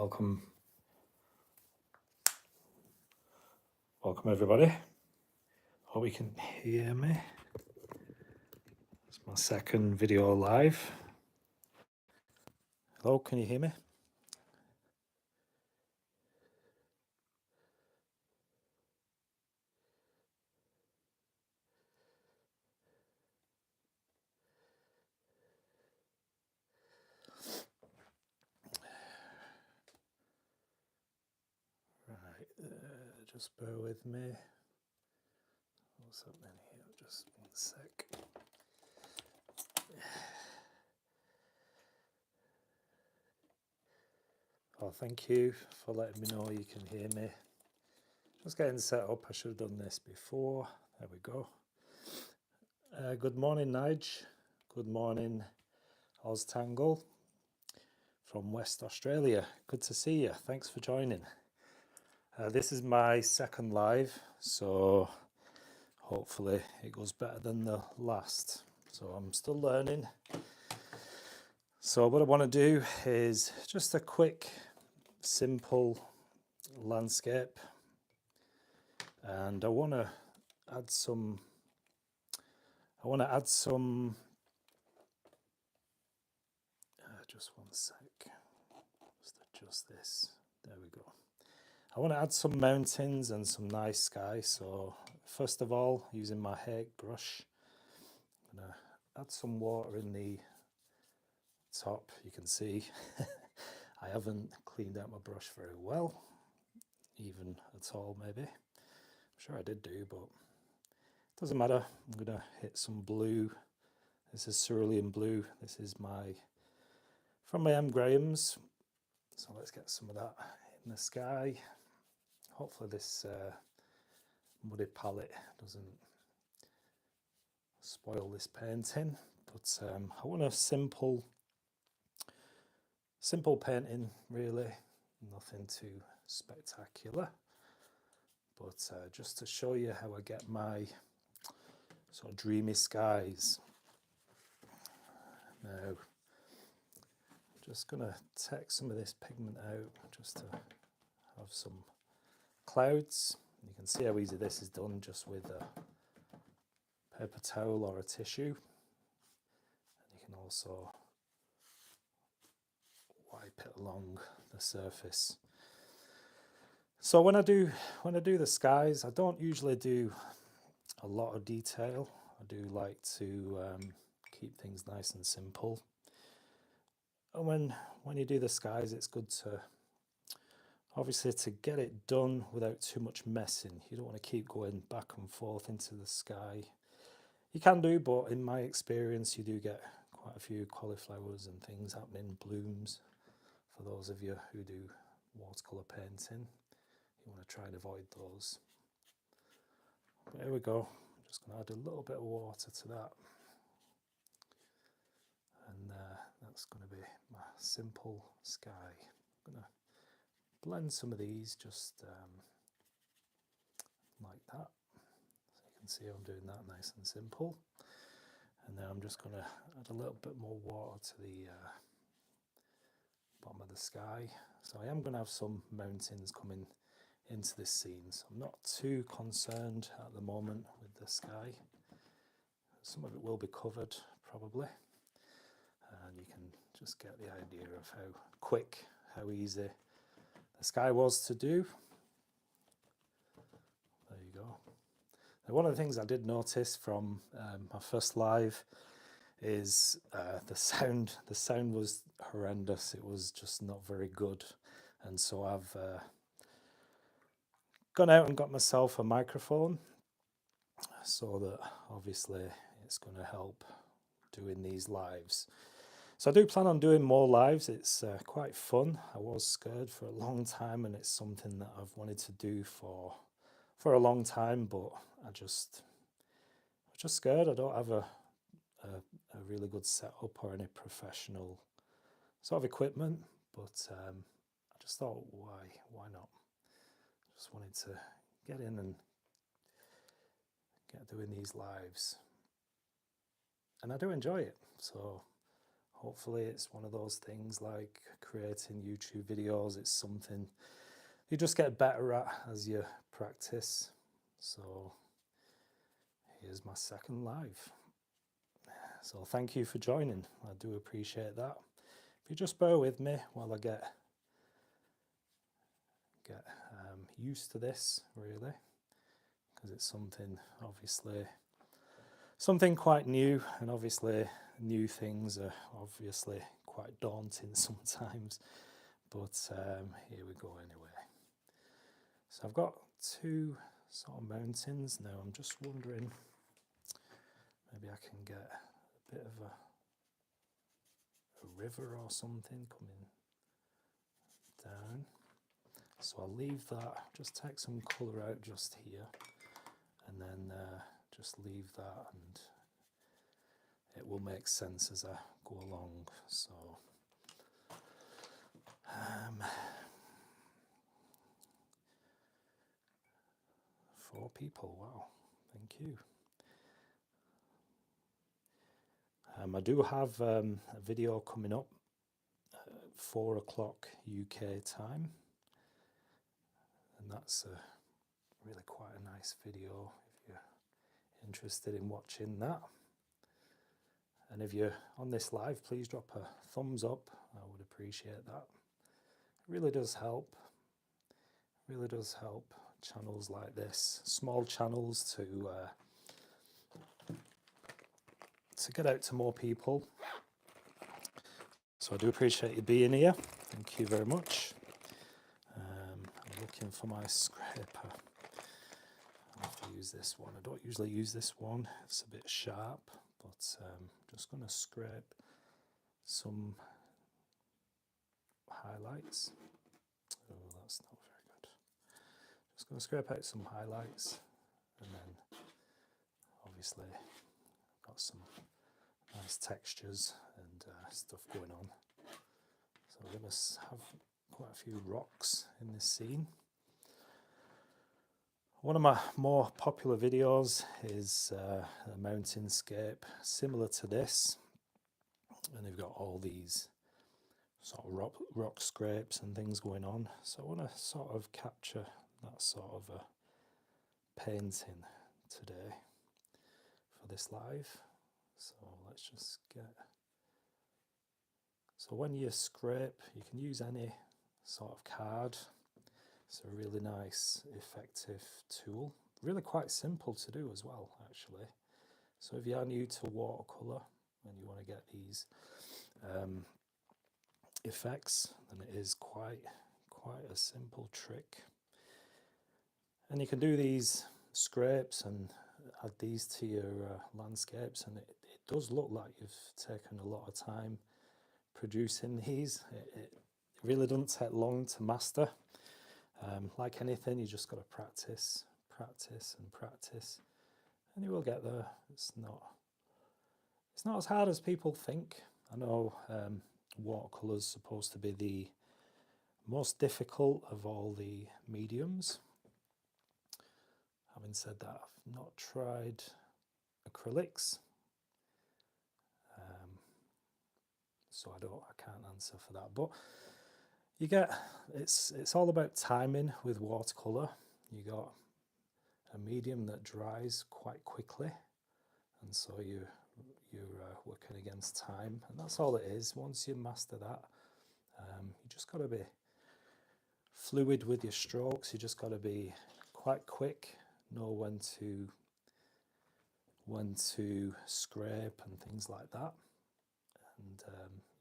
Welcome everybody. Hope you can hear me. It's my second video live. Hello, can you hear me? Right, just bear with me. What's happening here? Just one sec. Oh, thank you for letting me know you can hear me. Just getting set up. I should have done this before. There we go. Good morning, Nige. Good morning, Oztangle from West Australia. Good to see you. Thanks for joining. This is my second live, so hopefully it goes better than the last. So I'm still learning. So what I want to do is just a quick, simple landscape, and I want to add some. Just one sec. Just adjust this. There we go. I want to add some mountains and some nice sky. So first of all, using my hair brush, I'm going to add some water in the top. You can see I haven't cleaned out my brush very well, even at all maybe. I'm sure I did do, but it doesn't matter. I'm going to hit some blue. This is cerulean blue. This is from my m.grahams. So let's get some of that in the sky. Hopefully this muddy palette doesn't spoil this painting, but I want a simple painting, really, nothing too spectacular, but just to show you how I get my sort of dreamy skies. Now, I'm just going to take some of this pigment out just to have some clouds. You can see how easy this is done just with a paper towel or a tissue. And you can also wipe it along the surface. So when I do the skies, I don't usually do a lot of detail. I do like to keep things nice and simple. And when you do the skies, it's good to obviously to get it done without too much messing. You don't want to keep going back and forth into the sky. You can do, but in my experience, you do get quite a few cauliflowers and things happening, blooms. For those of you who do watercolor painting, you want to try and avoid those. But here we go. I'm just going to add a little bit of water to that. And that's going to be my simple sky. I'm going to blend some of these just like that. So you can see I'm doing that nice and simple. And then I'm just going to add a little bit more water to the bottom of the sky. So I am going to have some mountains coming into this scene. So I'm not too concerned at the moment with the sky. Some of it will be covered probably. And you can just get the idea of how quick, how easy the sky was to do. There you go. Now, one of the things I did notice from my first live is the sound. The sound was horrendous. It was just not very good. And so I've gone out and got myself a microphone so that obviously it's going to help doing these lives. So I do plan on doing more lives. It's quite fun. I was scared for a long time, and it's something that I've wanted to do for a long time, but I'm just scared. I don't have a really good setup or any professional sort of equipment, but I just thought, why not? Just wanted to get in and get doing these lives, and I do enjoy it. So hopefully it's one of those things like creating YouTube videos. It's something you just get better at as you practice. So here's my second live. So thank you for joining. I do appreciate that. If you just bear with me while I get used to this, really, because it's something, obviously, something quite new, and obviously new things are obviously quite daunting sometimes, but here we go anyway. So I've got two sort of mountains now. I'm just wondering, maybe I can get a bit of a river or something coming down. So I'll leave that, just take some colour out just here, and then just leave that, and it will make sense as I go along. So 4 people, wow, thank you. I do have a video coming up at 4 o'clock UK time, and that's really quite a nice video if you're interested in watching that. And if you're on this live, please drop a thumbs up. I would appreciate that. It really does help. It really does help channels like this, small channels, to get out to more people. So I do appreciate you being here. Thank you very much. I'm looking for my scraper. I'll have to use this one. I don't usually use this one. It's a bit sharp, but I'm just going to scrape some highlights. Oh, that's not very good. Just going to scrape out some highlights, and then obviously I've got some nice textures and stuff going on. So we're going to have quite a few rocks in this scene. One of my more popular videos is a mountainscape similar to this, and they've got all these sort of rock scrapes and things going on. So I want to sort of capture that sort of a painting today for this live. So let's just get... So when you scrape, you can use any sort of card. It's a really nice, effective tool. Really quite simple to do as well, actually. So if you are new to watercolor and you want to get these effects, then it is quite a simple trick. And you can do these scrapes and add these to your landscapes, and it does look like you've taken a lot of time producing these. It really doesn't take long to master. Like anything, you just got to practice and practice, and you will get there. It's not as hard as people think. I know watercolor's supposed to be the most difficult of all the mediums. Having said that, I've not tried acrylics, so I can't answer for that. But you get, it's all about timing with watercolor. You got a medium that dries quite quickly, and so you're working against time, and that's all it is. Once you master that, you just got to be fluid with your strokes. You just got to be quite quick, know when to scrape and things like that, and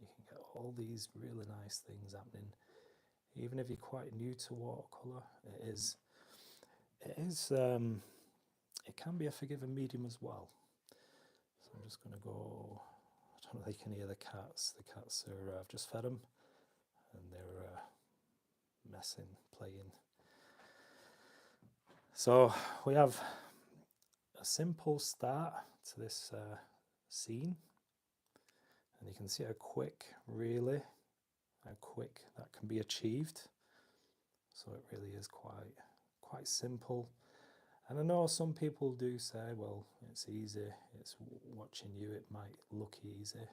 you can get all these really nice things happening. Even if you're quite new to watercolor, it can be a forgiving medium as well. So I'm just going to go. I don't know if you can hear the cats. The cats are, I've just fed them, and they're messing, playing. So we have a simple start to this scene, and you can see how quick that can be achieved. So it really is quite simple. And I know some people do say, well, it's easy, it's watching you, it might look easy.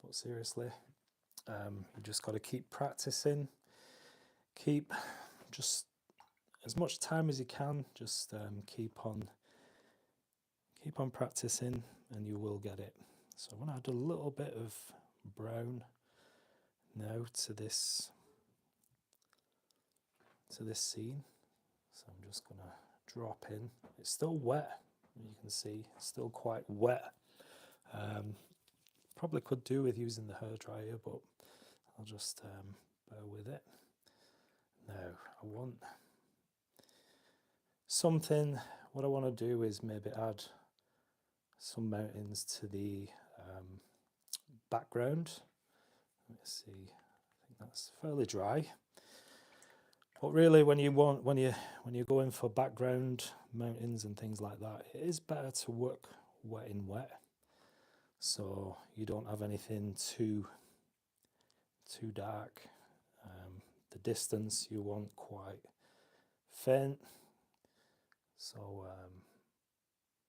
but seriously, you just got to keep practicing, keep just as much time as you can, just keep on practicing, and you will get it. So I'm going to add a little bit of brown now to this scene. So I'm just going to drop in. It's still wet, you can see it's still quite wet. Probably could do with using the hairdryer, but I'll just bear with it. Now I want something, what I want to do is maybe add some mountains to the background. Let's see, I think that's fairly dry. But really, when you're going for background mountains and things like that, it is better to work wet in wet, so you don't have anything too dark. The distance you want quite faint, so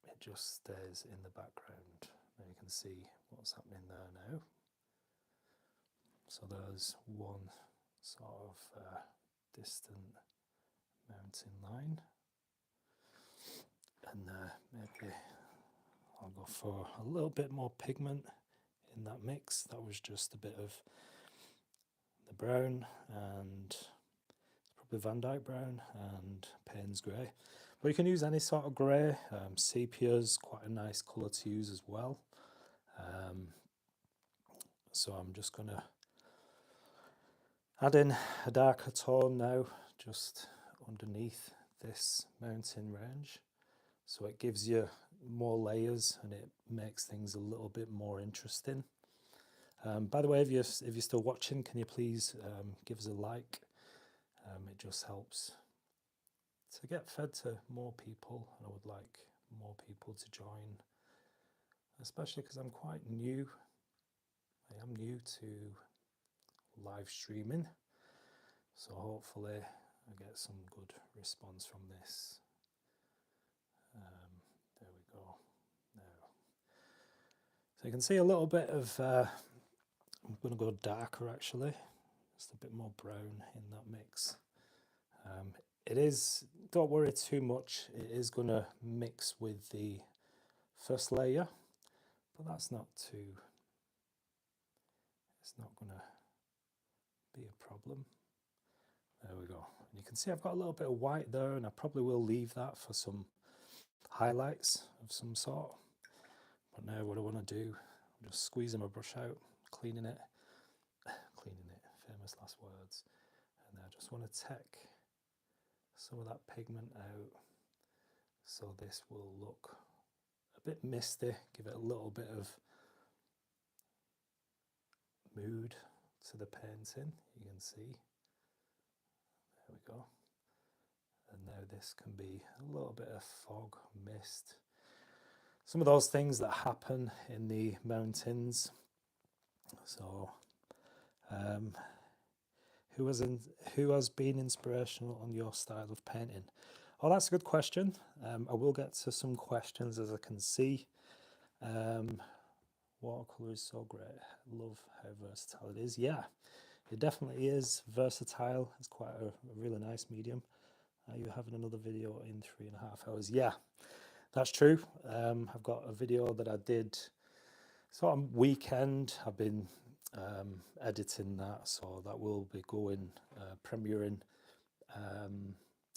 it just stays in the background. Now you can see what's happening there now. So there's one sort of distant mountain line, and maybe I'll go for a little bit more pigment in that mix. That was just a bit of the brown, and probably Van Dyke brown and Payne's grey, but you can use any sort of grey. Sepia is quite a nice colour to use as well. So I'm just going to add in a darker tone now, just underneath this mountain range, so it gives you more layers and it makes things a little bit more interesting. By the way, if you're still watching, can you please give us a like? It just helps to get fed to more people, and I would like more people to join, especially because I'm quite new. I am new to live streaming, so hopefully I get some good response from this. There we go. Now, so you can see a little bit of I'm going to go darker actually, just a bit more brown in that mix. It is, don't worry too much, it is going to mix with the first layer, but that's not too, it's not going to be a problem. There we go. And you can see I've got a little bit of white there, and I probably will leave that for some highlights of some sort. But now what I want to do, I'm just squeezing my brush out, cleaning it, famous last words, and I just want to take some of that pigment out, so this will look a bit misty, give it a little bit of mood to the painting. You can see, there we go. And now this can be a little bit of fog, mist, some of those things that happen in the mountains. So who has been inspirational on your style of painting? Oh, that's a good question. I will get to some questions as I can see. Watercolor is so great. Love how versatile it is. Yeah, it definitely is versatile. It's quite a really nice medium. You're having another video in 3.5 hours. Yeah, that's true. I've got a video that I did sort of weekend. I've been editing that, so that will be going premiering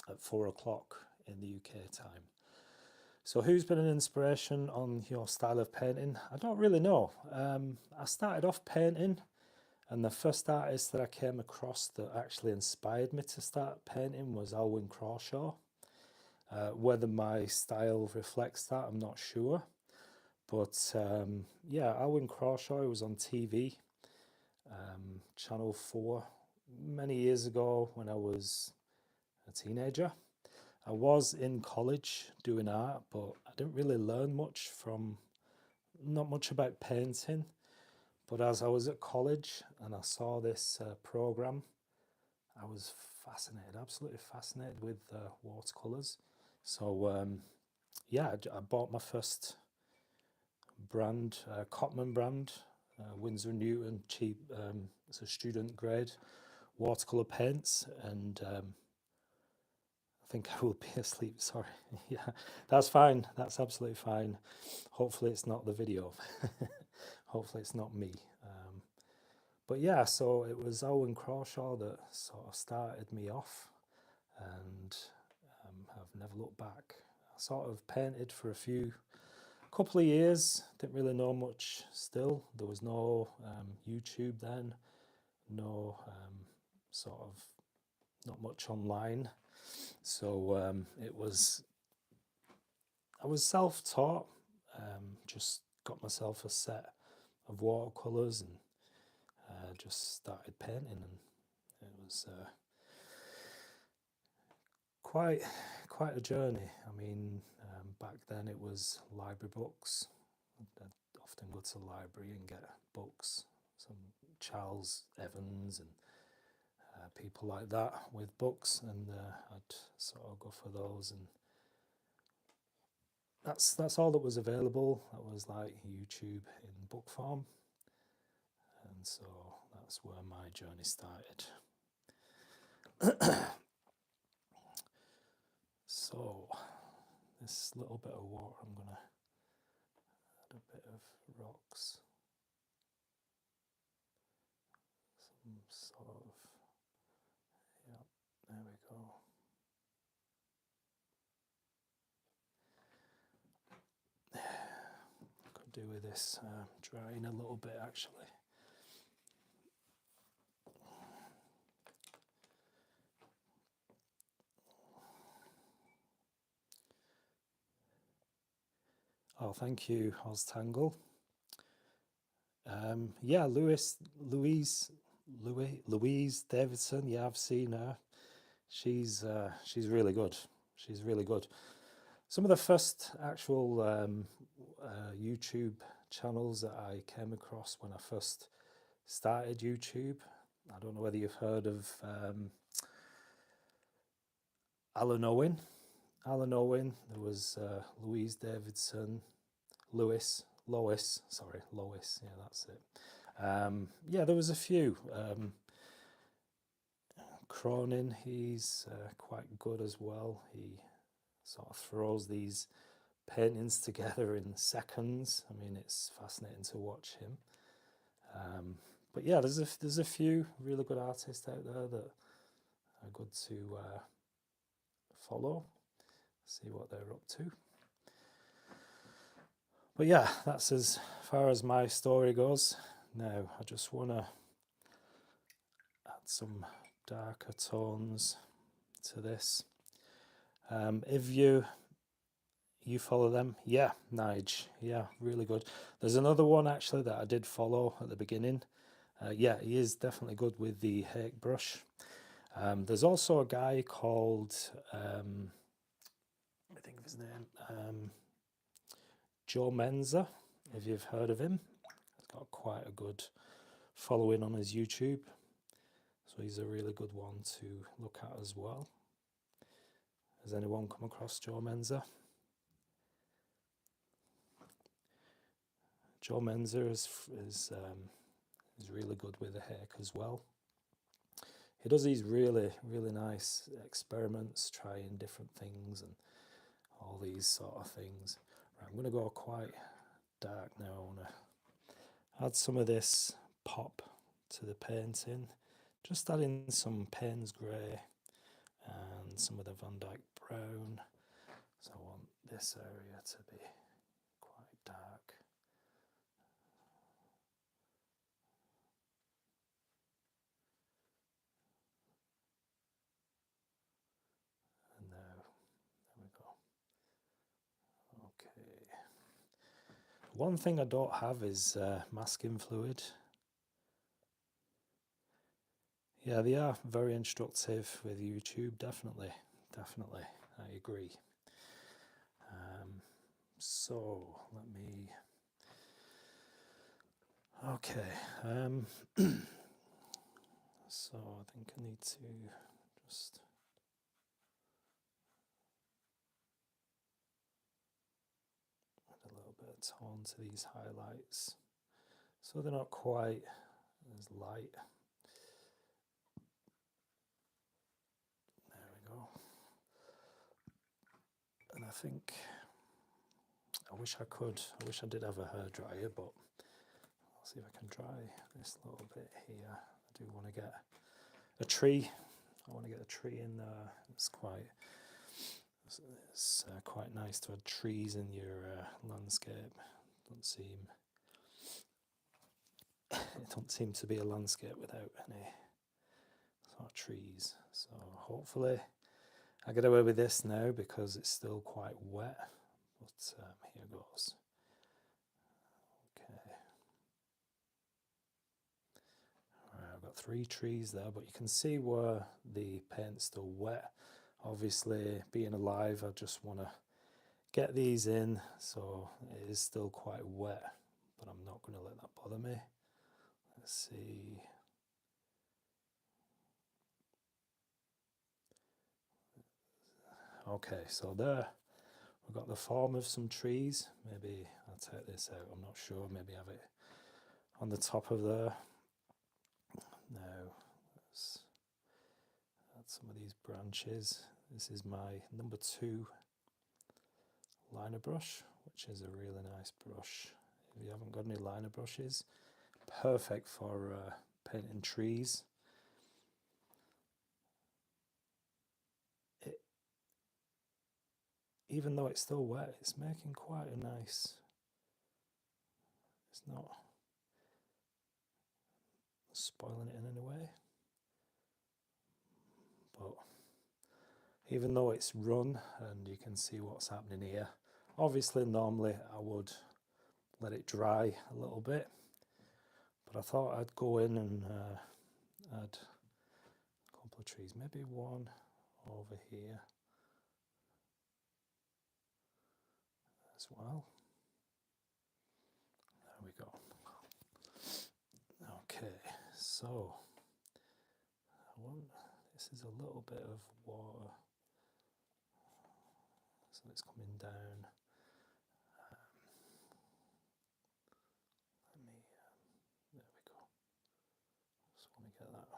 at 4 o'clock in the UK time. So who's been an inspiration on your style of painting? I don't really know. I started off painting, and the first artist that I came across that actually inspired me to start painting was Alwyn Crawshaw. Whether my style reflects that, I'm not sure. But yeah, Alwyn Crawshaw was on TV, Channel 4, many years ago when I was a teenager. I was in college doing art, but I didn't really learn much from, not much about painting. But as I was at college and I saw this program, I was fascinated, absolutely fascinated with watercolors. So yeah, I bought my first brand, Cotman brand, Winsor & Newton cheap, it's a student grade watercolor paints, and I think I will be asleep. Sorry. Yeah, that's fine. That's absolutely fine. Hopefully, it's not the video. Hopefully, it's not me. But yeah, so it was Owen Crawshaw that sort of started me off, and I've never looked back. I sort of painted for couple of years, didn't really know much still. There was no YouTube then, no sort of, not much online. So I was self-taught, just got myself a set of watercolors and just started painting, and it was quite a journey. I mean, back then it was library books. I'd often go to the library and get books, some Charles Evans and people like that with books, and I'd sort of go for those, and that's all that was available. That was like YouTube in book form, and so that's where my journey started. So this little bit of water, I'm gonna add a bit of rocks, some sort of, yeah, there we go. Could do with this drying a little bit actually. Oh, thank you, Oztangle. Yeah, Louise Davidson. Yeah, I've seen her. She's really good. She's really good. Some of the first actual YouTube channels that I came across when I first started YouTube. I don't know whether you've heard of Alan Owen. Alan Owen. There was Louise Davidson, Lois. Yeah, that's it. Yeah, there was a few. Cronin, he's quite good as well. He sort of throws these paintings together in seconds. I mean, it's fascinating to watch him. But yeah, there's a few really good artists out there that are good to follow, see what they're up to. But yeah, that's as far as my story goes. Now, I just want to add some darker tones to this. If you follow them, yeah, Nige, yeah, really good. There's another one actually that I did follow at the beginning. Yeah, he is definitely good with the Hake brush. There's also a guy called, I think of his name, Joe Menza, if you've heard of him. He's got quite a good following on his YouTube, so he's a really good one to look at as well. Has anyone come across Joe Menza? Joe Menza is really good with the Hake as well. He does these really nice experiments, trying different things and all these sort of things. Right, I'm going to go quite dark now. I want to add some of this pop to the painting, just adding some Payne's grey and some of the Van Dyke brown. So I want this area to be quite dark. And now, there we go. Okay. One thing I don't have is masking fluid. Yeah, they are very instructive with YouTube, definitely, I agree. So let me, okay, so I think I need to just add a little bit of tone to these highlights. so they're not quite as light. There we go. And I think, I wish I did have a hairdryer, but I'll see if I can dry this little bit here. I do want to get a tree. I want to get a tree in there. It's quite nice to have trees in your landscape. It don't seem to be a landscape without any sort of trees. So hopefully I get away with this now because it's still quite wet. But here goes. Okay. Alright, I've got 3 trees there, but you can see where the paint's still wet. Obviously, being alive, I just want to get these in, so it is still quite wet, but I'm not going to let that bother me. Let's see. Okay, so there we've got the form of some trees. Maybe I'll take this out, I'm not sure. Maybe have it on the top of there. Now let's add some of these branches. This is my number 2 liner brush, which is a really nice brush. If you haven't got any liner brushes, perfect for painting trees. Even though it's still wet, it's making quite a nice, it's not spoiling it in any way. But even though it's run and you can see what's happening here, obviously normally I would let it dry a little bit, but I thought I'd go in and add a couple of trees, maybe one over here as well. There we go. Okay, so this is a little bit of water, so it's coming down. There we go. Just want to get that.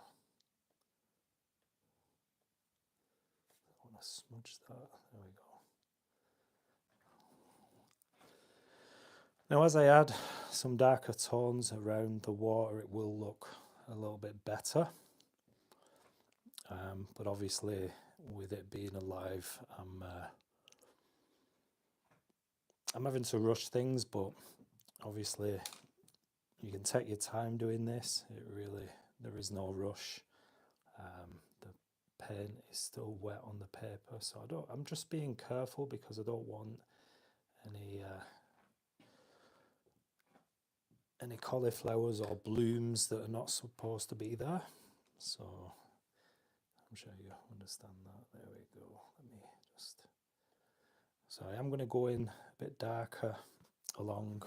I want to smudge that. There we go. Now, as I add some darker tones around the water, it will look a little bit better. But obviously, with it being alive, I'm having to rush things. But obviously, you can take your time doing this. There is no rush. The paint is still wet on the paper, so I'm just being careful because I don't want any cauliflowers or blooms that are not supposed to be there. So I'm sure you understand that. There we go. So I am going to go in a bit darker along.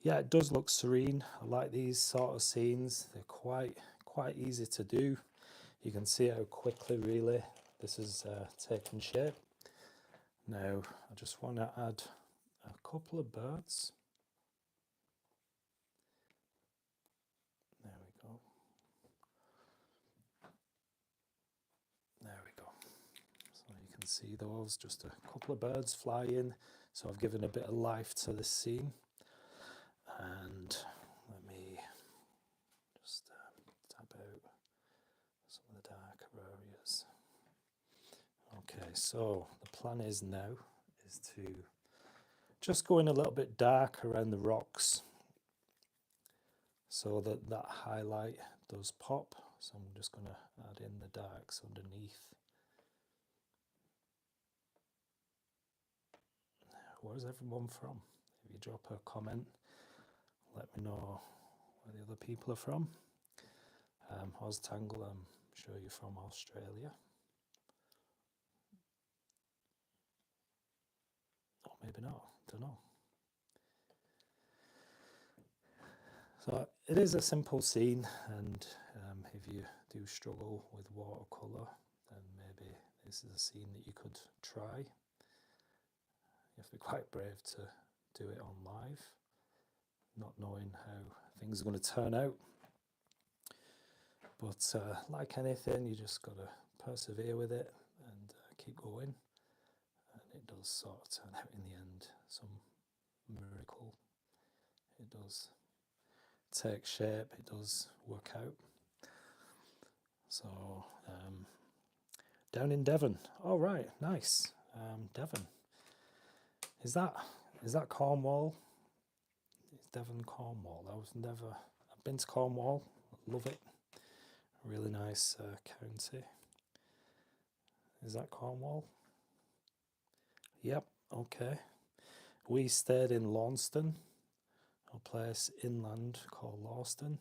Yeah, it does look serene. I like these sort of scenes. They're quite easy to do. You can see how quickly really this is taking shape. Now I just want to add a couple of birds. There we go. There we go. So you can see those, just a couple of birds flying. So I've given a bit of life to this scene. And let me just tap out some of the darker areas. Okay, so the plan is now to just go in a little bit dark around the rocks so that highlight does pop. So I'm just going to add in the darks underneath. Where's everyone from? If you drop a comment, let me know where the other people are from. Oztangle, I'm sure you're from Australia. Or maybe not, don't know. So it is a simple scene, and if you do struggle with watercolor, then maybe this is a scene that you could try. You have to be quite brave to do it on live. not knowing how things are going to turn out. But like anything, you just got to persevere with it and keep going. And it does sort of turn out in the end, some miracle. It does take shape, it does work out. So, down in Devon. Oh, right, nice. Devon. Is that Cornwall? It's Devon, Cornwall. I've been to Cornwall, love it. Really nice county. Is that Cornwall? Yep, okay. We stayed in Launceston, a place inland called Launceston.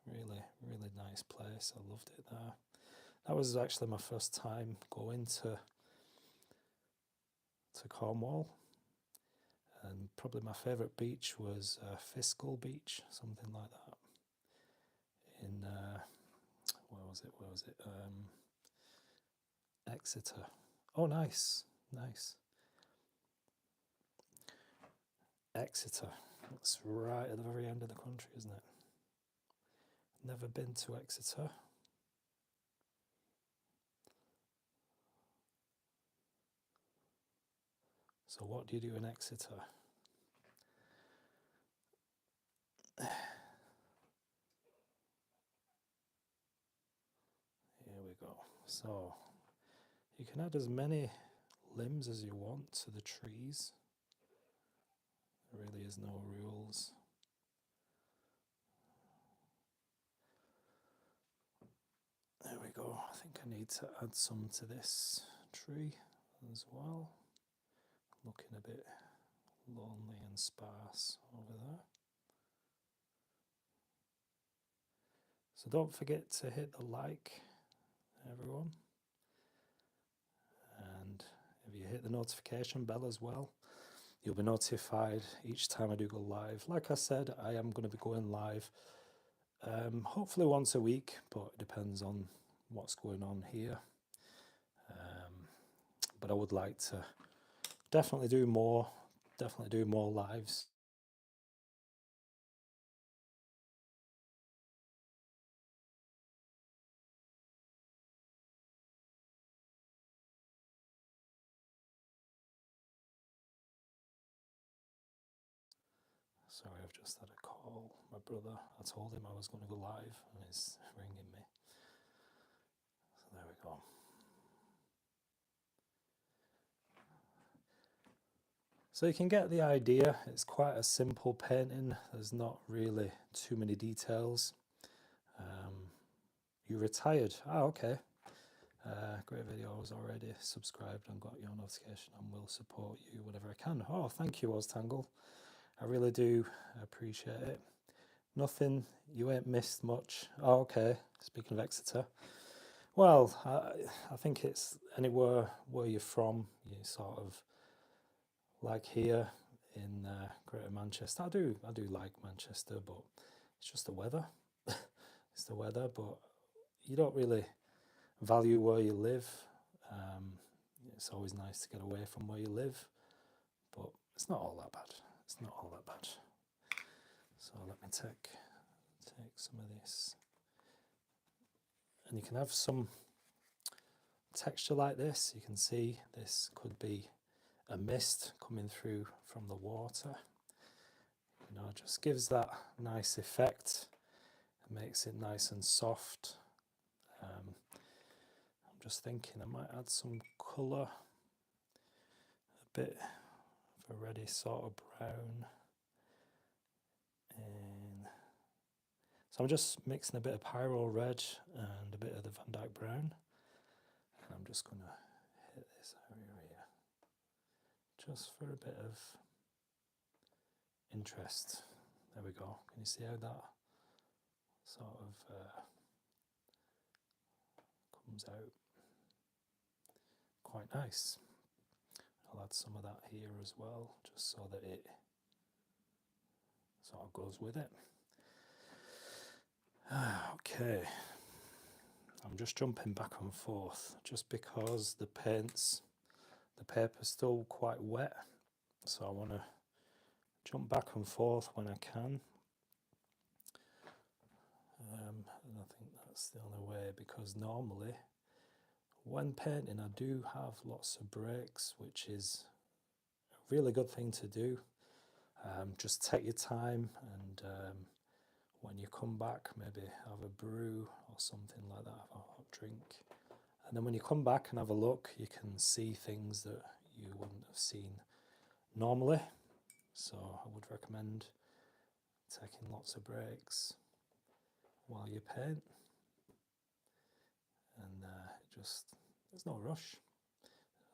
Really, really nice place. I loved it there. That was actually my first time going to Cornwall. And probably my favourite beach was Fiscal Beach, something like that. In, where was it? Exeter. Oh, nice. Exeter. That's right at the very end of the country, isn't it? Never been to Exeter. So what do you do in Exeter? Here we go. So you can add as many limbs as you want to the trees. There really is no rules. There we go. I think I need to add some to this tree as well. Looking a bit lonely and sparse over there. So don't forget to hit the like, everyone. And if you hit the notification bell as well, you'll be notified each time I do go live. Like I said, I am going to be going live hopefully once a week, but it depends on what's going on here. But I would like to definitely do more lives. Sorry, I've just had a call. My brother, I told him I was going to go live and he's ringing me. So there we go. So you can get the idea. It's quite a simple painting. There's not really too many details. You retired. Okay. Great videos already. Subscribed and got your notification and will support you whenever I can. Oh, thank you, Oztangle. I really do appreciate it. Nothing, you ain't missed much. Oh, okay. Speaking of Exeter. Well, I think it's anywhere where you're from, you sort of like here in Greater Manchester. I do like Manchester, but it's just the weather. It's the weather, but you don't really value where you live. It's always nice to get away from where you live, but it's not all that bad. It's not all that bad. So let me take some of this, and you can have some texture like this. You can see this could be a mist coming through from the water. You know, it just gives that nice effect. It makes it nice and soft. I'm just thinking I might add some colour, a bit of a reddy sort of brown. And so I'm just mixing a bit of Pyro Red and a bit of the Van Dyke Brown. And I'm just going to hit this area here, just for a bit of interest. There we go. Can you see how that sort of comes out? Quite nice. I'll add some of that here as well, just so that it sort of goes with it. Okay, I'm just jumping back and forth just because the paper's still quite wet, so I want to jump back and forth when I can. I think that's the only way, because normally when painting I do have lots of breaks, which is a really good thing to do. Just take your time, and when you come back, maybe have a brew or something like that, have a hot drink. And then when you come back and have a look, you can see things that you wouldn't have seen normally. So I would recommend taking lots of breaks while you paint. And there's no rush.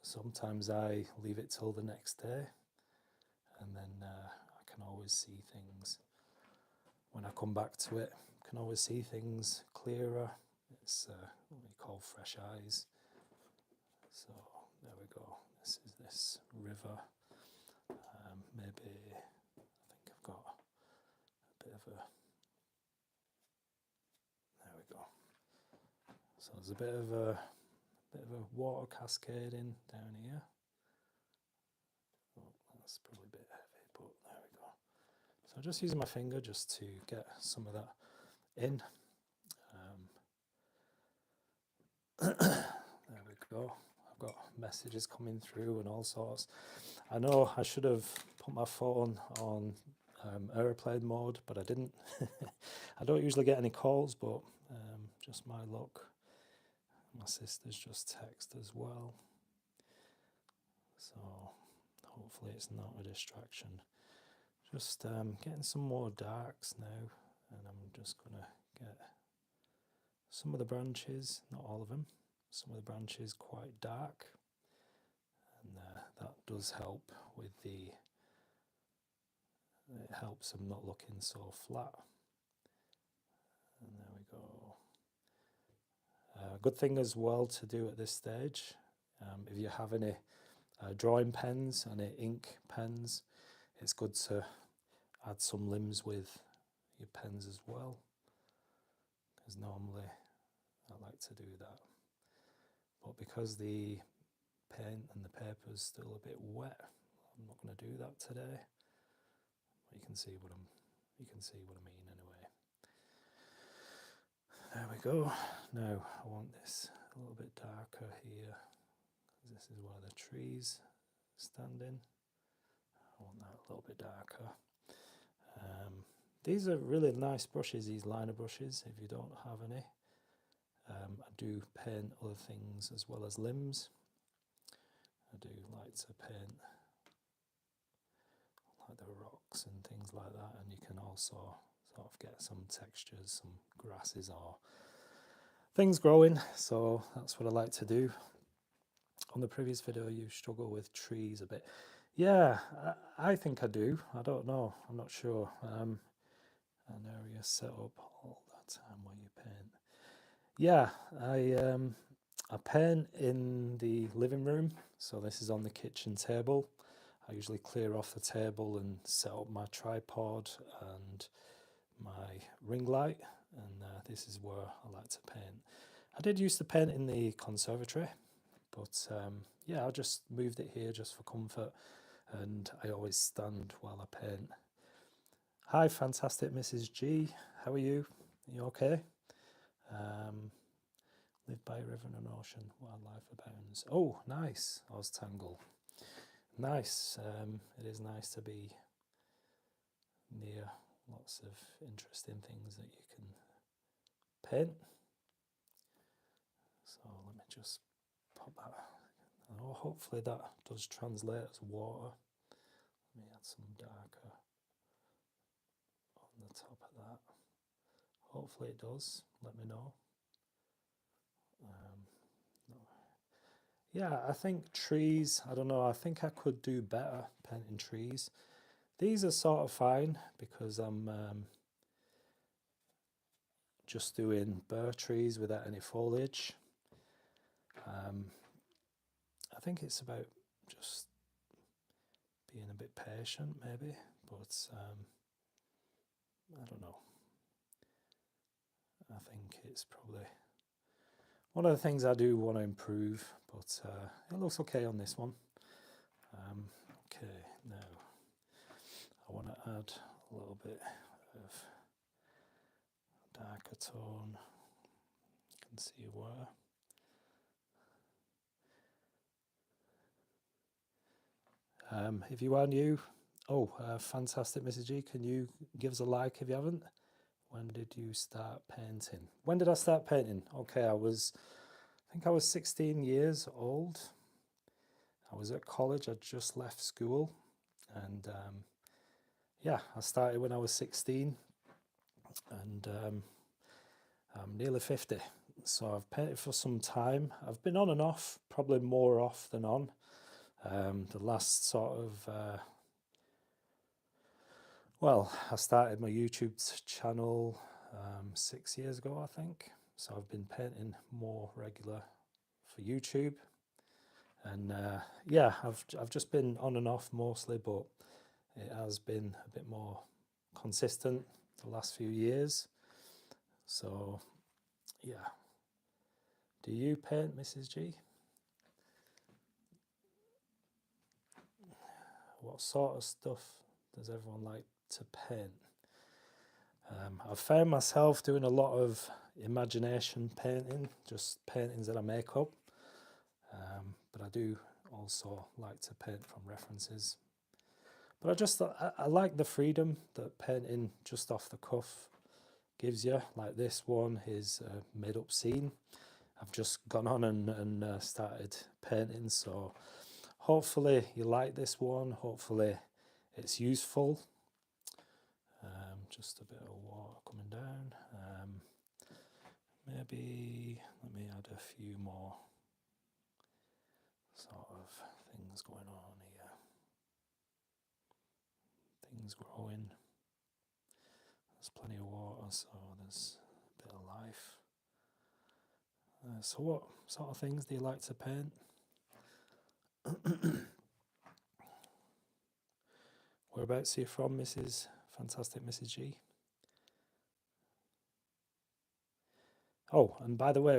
Sometimes I leave it till the next day, and then I can always see things. When I come back to it, I can always see things clearer. It's what we call fresh eyes. So there we go. This is this river. Maybe I think I've got a bit of a. There we go. So there's a bit of a water cascading down here. Oh, that's probably a bit heavy, but there we go. So I'm just using my finger just to get some of that in. There we go. I've got messages coming through and all sorts. I know I should have put my phone on airplane mode, but I didn't. I don't usually get any calls, but just my luck. My sister's just texted as well. So hopefully it's not a distraction. Just getting some more darks now, and I'm just going to get some of the branches, not all of them, some of the branches quite dark, and that does help with it helps them not looking so flat. And there we go. Good thing as well to do at this stage, if you have any drawing pens, any ink pens, it's good to add some limbs with your pens as well, because normally I like to do that. But because the paint and the paper is still a bit wet, I'm not going to do that today. But you can see what I mean anyway. There we go. Now I want this a little bit darker here, because this is where the trees standing. I want that a little bit darker. These are really nice brushes, these liner brushes, if you don't have any. I do paint other things as well as limbs. I do like to paint like the rocks and things like that, and you can also sort of get some textures, some grasses or things growing, so that's what I like to do. On the previous video you struggle with trees a bit. Yeah, I think I do. I don't know, I'm not sure. An area set up all that time where you paint. Yeah, I paint in the living room, so this is on the kitchen table. I usually clear off the table and set up my tripod and my ring light, and this is where I like to paint. I did used to paint in the conservatory, but yeah, I just moved it here just for comfort, and I always stand while I paint. Hi, fantastic Mrs. G. How are you? Are you okay? Live by a river and an ocean, wildlife abounds. Oh, nice, Oztangle. Nice. It is nice to be near lots of interesting things that you can paint. So let me just pop that. Oh, hopefully that does translate as water. Let me add some darker on the top of that. Hopefully it does. Let me know. No. Yeah, I think trees, I don't know, I think I could do better painting trees. These are sort of fine because I'm just doing bare trees without any foliage. I think it's about just being a bit patient maybe, but I don't know. I think it's probably one of the things I do want to improve, but it looks okay on this one. Okay, now I want to add a little bit of darker tone can see where. If you are new, fantastic, Mrs. G. Can you give us a like if you haven't? When did you start painting? When did I start painting? Okay, I think I was 16 years old. I was at college. I just left school, and yeah, I started when I was 16, and I'm nearly 50. So I've painted for some time. I've been on and off, probably more off than on. The last sort of I started my YouTube channel 6 years ago, I think. So I've been painting more regular for YouTube, and yeah, I've just been on and off mostly, but it has been a bit more consistent the last few years. So yeah, do you paint, Mrs. G? What sort of stuff does everyone like to paint? I've found myself doing a lot of imagination painting, just paintings that I make up. But I do also like to paint from references. But I like the freedom that painting just off the cuff gives you. Like this one is a made up scene. I've just gone on and started painting, so hopefully you like this one. Hopefully it's useful. Just a bit of water coming down. Maybe let me add a few more sort of things going on here. Things growing. There's plenty of water, so there's a bit of life. So what sort of things do you like to paint? Whereabouts are you from, Fantastic Mrs. G? Oh, and by the way,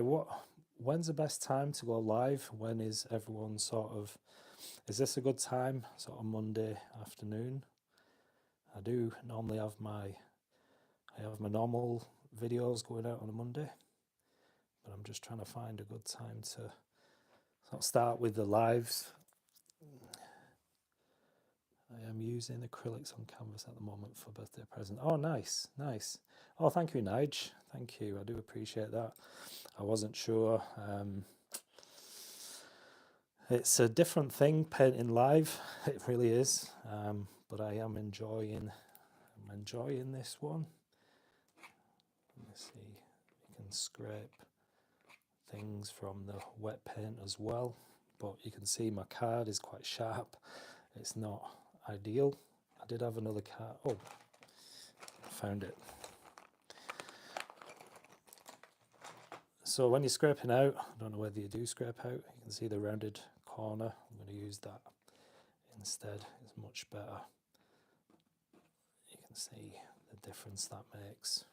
when's the best time to go live? When is everyone is this a good time? Sort of Monday afternoon? I do normally have my normal videos going out on a Monday, but I'm just trying to find a good time to sort of start with the lives. I am using acrylics on canvas at the moment for birthday present. Oh, nice. Oh, thank you, Nige. Thank you. I do appreciate that. I wasn't sure. It's a different thing painting live. It really is. But I am enjoying this one. Let me see. You can scrape things from the wet paint as well. But you can see my card is quite sharp. It's not ideal. I did have another card. Oh, I found it. So when you're scraping out, I don't know whether you do scrape out, you can see the rounded corner. I'm going to use that instead. It's much better. You can see the difference that makes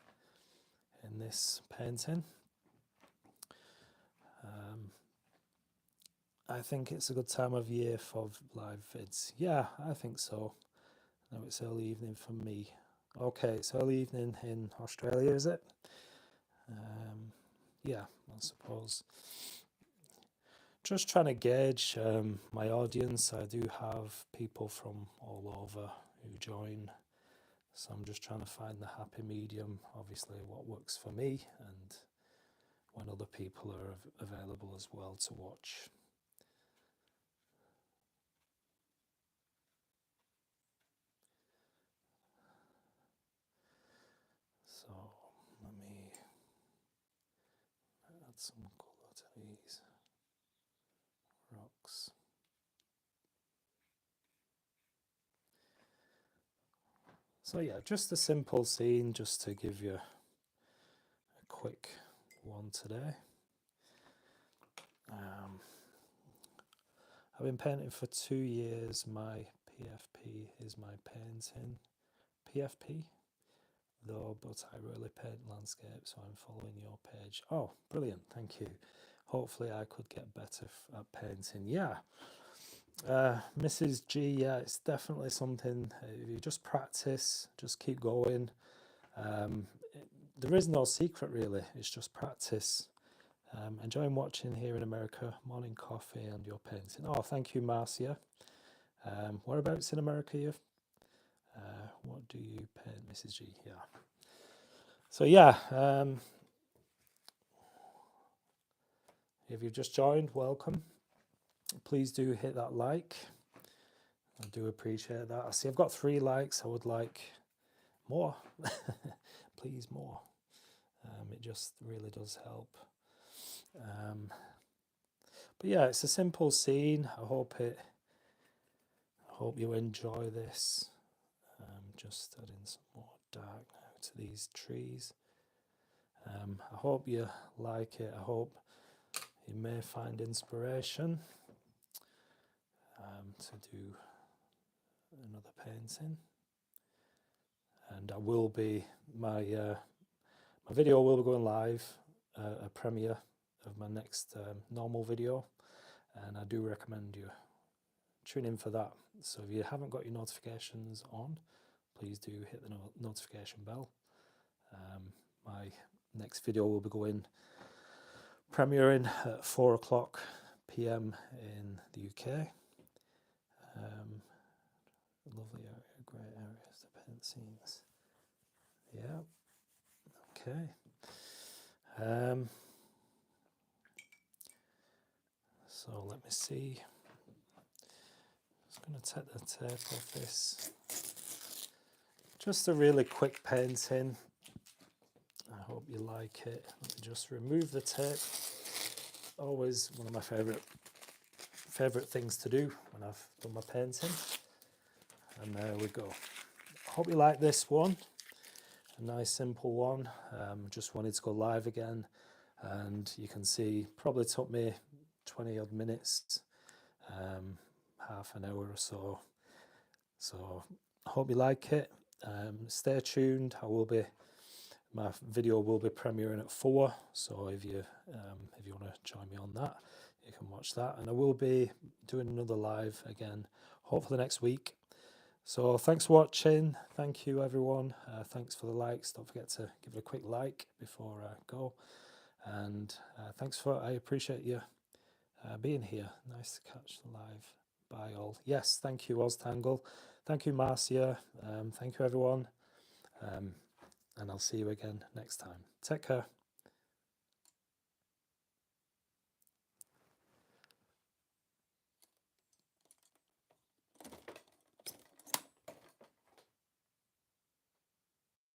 in this painting. I think it's a good time of year for live vids. Yeah, I think so. Now it's early evening for me. Okay, it's early evening in Australia, is it? Yeah, I suppose. Just trying to gauge my audience. I do have people from all over who join, so I'm just trying to find the happy medium, obviously what works for me and when other people are available as well to watch. So let me add some colour to these rocks. So yeah, just a simple scene just to give you a quick one today. I've been painting for 2 years. My PFP is my painting. PFP? Though, but I really paint landscape, so I'm following your page. Oh, brilliant, thank you. Hopefully I could get better at painting. Yeah, Mrs. G, yeah, it's definitely something, if you just practice, just keep going. There is no secret really, it's just practice. Enjoying watching here in America. Morning coffee and your painting. Oh, thank you, Marcia. Whereabouts in America are you? What do you paint, Mrs. G? Yeah. So yeah, if you've just joined, welcome. Please do hit that like. I do appreciate that. I see I've got 3 likes. I would like more. Please, more. It just really does help. But yeah, it's a simple scene. I hope you enjoy this. Just adding some more dark now to these trees. I hope you like it. I hope you may find inspiration to do another painting. And I will be my video will be going live, a premiere of my next normal video, and I do recommend you tune in for that. So if you haven't got your notifications on, please do hit the notification bell. My next video will be going premiering at 4:00 p.m. in the UK. Lovely area, great areas to paint scenes. Yeah, okay. So let me see. I'm going to take the tape off this. Just a really quick painting. I hope you like it. Let me just remove the tape. Always one of my favourite things to do when I've done my painting. And there we go. Hope you like this one. A nice simple one. Just wanted to go live again, and you can see probably took me 20 odd minutes, half an hour or so. So I hope you like it. Stay tuned. My video will be premiering at 4, so if you want to join me on that, you can watch that. And I will be doing another live again, hopefully next week. So thanks for watching. Thank you, everyone. Thanks for the likes. Don't forget to give it a quick like before I go. And I appreciate you being here. Nice to catch the live. Bye all. Yes, thank you, Oztangle. Thank you, Marcia. Thank you, everyone. And I'll see you again next time. Take care.